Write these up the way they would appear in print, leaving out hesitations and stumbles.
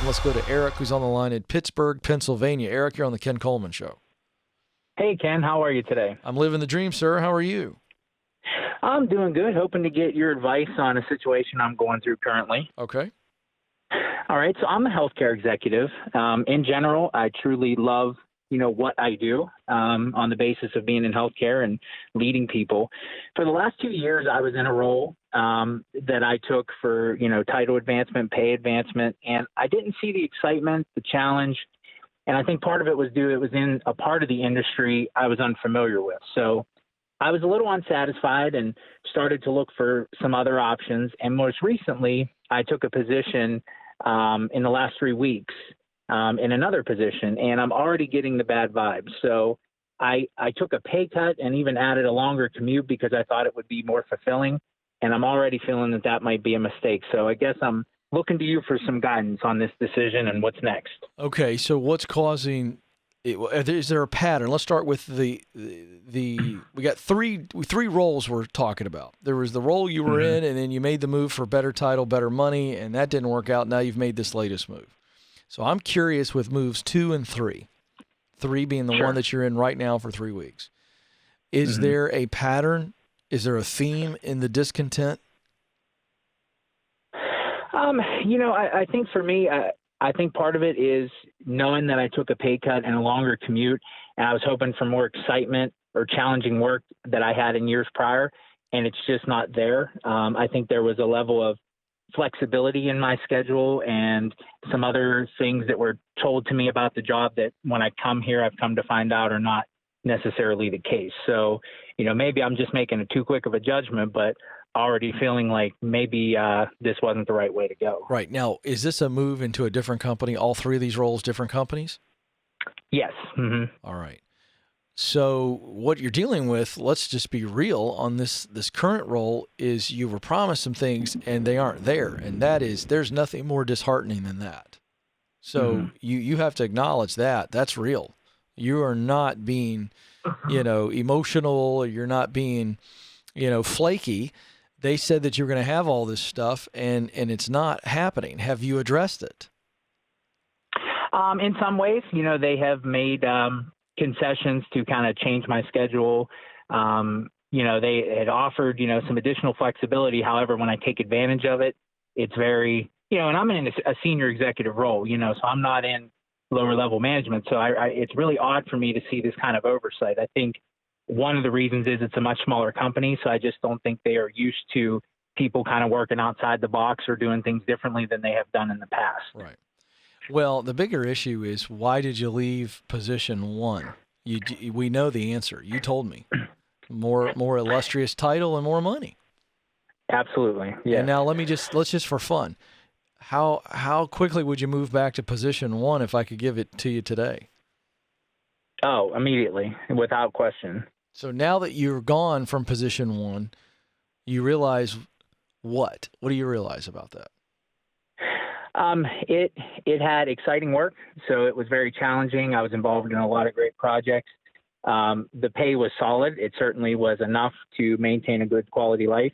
Let's go to Eric, who's on the line in Pittsburgh, Pennsylvania. Eric, you're on the Ken Coleman Show. Hey, Ken, how are you today? I'm living the dream, sir. How are you? I'm doing good, hoping to get your advice on a situation I'm going through currently. Okay. All right, so I'm a healthcare executive. In general, I truly love, what I do on the basis of being in healthcare and leading people. For the last 2 years, I was in a role that I took for, title advancement, pay advancement, and I didn't see the excitement, the challenge, and I think part of it was it was in a part of the industry I was unfamiliar with. So I was a little unsatisfied and started to look for some other options. And most recently, I took a position in the last 3 weeks in another position, and I'm already getting the bad vibes. So I took a pay cut and even added a longer commute because I thought it would be more fulfilling. And I'm already feeling that might be a mistake. So I guess I'm looking to you for some guidance on this decision and what's next. Okay, so what's causing it? Is there a pattern? Let's start with we got three roles we're talking about. There was the role you were in, and then you made the move for better title, better money, and that didn't work out. Now you've made this latest move. So I'm curious with moves 2 and 3, 3 being the one that you're in right now for 3 weeks. Is there a pattern? Is there a theme in the discontent? I think for me, I think part of it is knowing that I took a pay cut and a longer commute, and I was hoping for more excitement or challenging work that I had in years prior, and it's just not there. I think there was a level of flexibility in my schedule and some other things that were told to me about the job that when I come here, I've come to find out are not necessarily the case. So, maybe I'm just making it too quick of a judgment, but already feeling like maybe this wasn't the right way to go. Right. Now, is this a move into a different company? All 3 of these roles, different companies? Yes. All right. So what you're dealing with, let's just be real on this current role, is you were promised some things and they aren't there. And that is, there's nothing more disheartening than that. So you have to acknowledge that. That's real. You are not being, emotional. You're not being, flaky. They said that you're going to have all this stuff and it's not happening. Have you addressed it? In some ways, they have made concessions to kind of change my schedule. They had offered, some additional flexibility. However, when I take advantage of it, it's very, and I'm in a senior executive role, so I'm not in lower level management. So it's really odd for me to see this kind of oversight. I think one of the reasons is it's a much smaller company. So I just don't think they are used to people kind of working outside the box or doing things differently than they have done in the past. Right. Well, the bigger issue is, why did you leave position 1? We know the answer. You told me. More illustrious title and more money. Absolutely. Yeah. And now let's just for fun. How quickly would you move back to position 1 if I could give it to you today? Oh, immediately, without question. So now that you're gone from position 1, you realize what? What do you realize about that? It had exciting work, so it was very challenging. I was involved in a lot of great projects. The pay was solid. It certainly was enough to maintain a good quality life.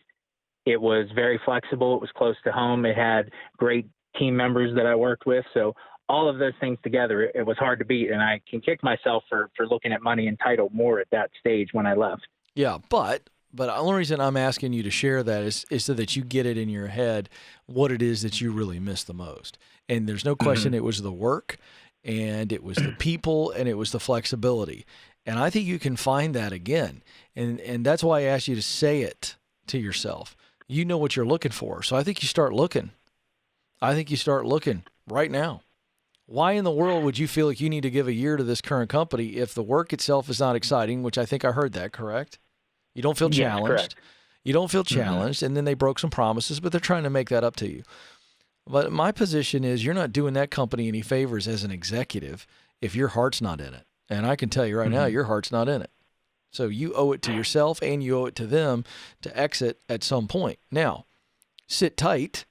It was very flexible. It was close to home. It had great team members that I worked with. So all of those things together, it was hard to beat. And I can kick myself for looking at money and title more at that stage when I left. Yeah, but the only reason I'm asking you to share that is so that you get it in your head what it is that you really miss the most. And there's no question it was the work, and it was the people, and it was the flexibility. And I think you can find that again. And that's why I asked you to say it to yourself. You know what you're looking for. So I think you start looking. I think you start looking right now. Why in the world would you feel like you need to give a year to this current company if the work itself is not exciting, which I think I heard that, correct? You don't feel challenged. Correct. You don't feel challenged, and then they broke some promises, but they're trying to make that up to you. But my position is you're not doing that company any favors as an executive if your heart's not in it. And I can tell you right now, your heart's not in it. So you owe it to yourself and you owe it to them to exit at some point. Now, sit tight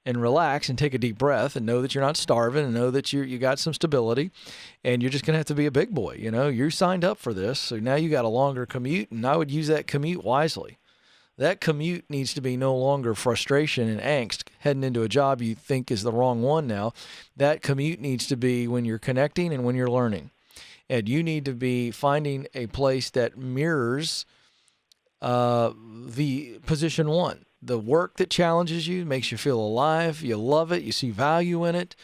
and relax and take a deep breath and know that you're not starving and know that you got some stability, and you're just going to have to be a big boy. You signed up for this. So now you got a longer commute, and I would use that commute wisely. That commute needs to be no longer frustration and angst heading into a job you think is the wrong one now. That commute needs to be when you're connecting and when you're learning. And you need to be finding a place that mirrors the position one. The work that challenges you, makes you feel alive, you love it, you see value in it.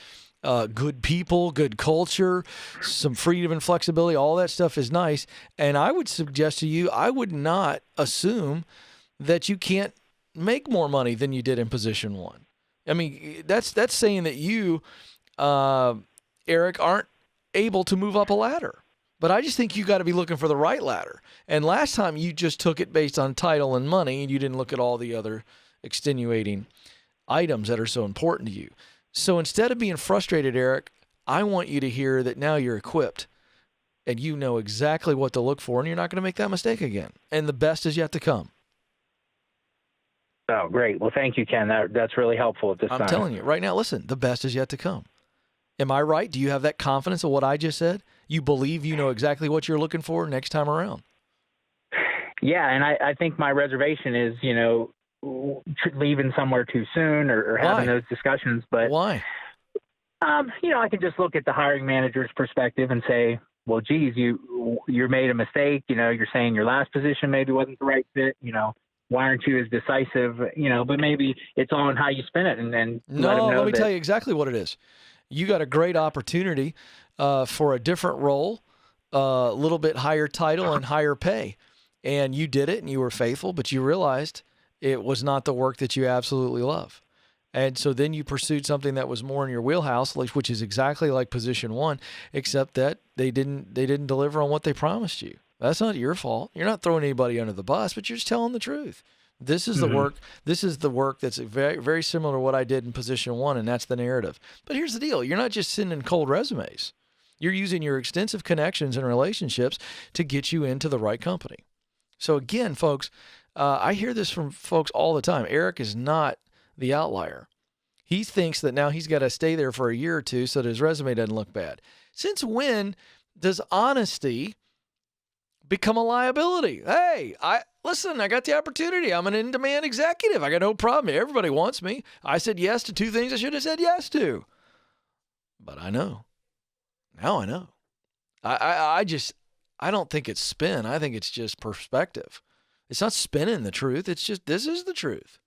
Good people, good culture, some freedom and flexibility, all that stuff is nice. And I would suggest to you, I would not assume that you can't make more money than you did in position one. I mean, that's saying that you, Eric, aren't able to move up a ladder. But I just think you got to be looking for the right ladder. And last time you just took it based on title and money, and you didn't look at all the other extenuating items that are so important to you. So instead of being frustrated, Eric, I want you to hear that now you're equipped and you know exactly what to look for, and you're not going to make that mistake again. And the best is yet to come. Oh, great. Well, thank you, Ken. That's really helpful at this time. I'm telling you right now, listen, the best is yet to come. Am I right? Do you have that confidence of what I just said? You believe you know exactly what you're looking for next time around? Yeah, and I think my reservation is, leaving somewhere too soon or having those discussions. But why? I can just look at the hiring manager's perspective and say, well, geez, you made a mistake. You're saying your last position maybe wasn't the right fit. Why aren't you as decisive? But maybe it's all in how you spin it. And then let me tell you exactly what it is. You got a great opportunity for a different role, a little bit higher title and higher pay. And you did it and you were faithful, but you realized it was not the work that you absolutely love. And so then you pursued something that was more in your wheelhouse, which is exactly like position one, except that they didn't deliver on what they promised you. That's not your fault. You're not throwing anybody under the bus, but you're just telling the truth. This is the work. This is the work that's very, very similar to what I did in position one, and that's the narrative. But here's the deal. You're not just sending cold resumes. You're using your extensive connections and relationships to get you into the right company. So again, folks, I hear this from folks all the time. Eric is not the outlier. He thinks that now he's got to stay there for a year or two so that his resume doesn't look bad. Since when does honesty become a liability? Hey, I got the opportunity. I'm an in-demand executive. I got no problem. Everybody wants me. I said yes to two things I should have said yes to. But I know. Now I know. I don't think it's spin. I think it's just perspective. It's not spinning the truth. It's just, this is the truth.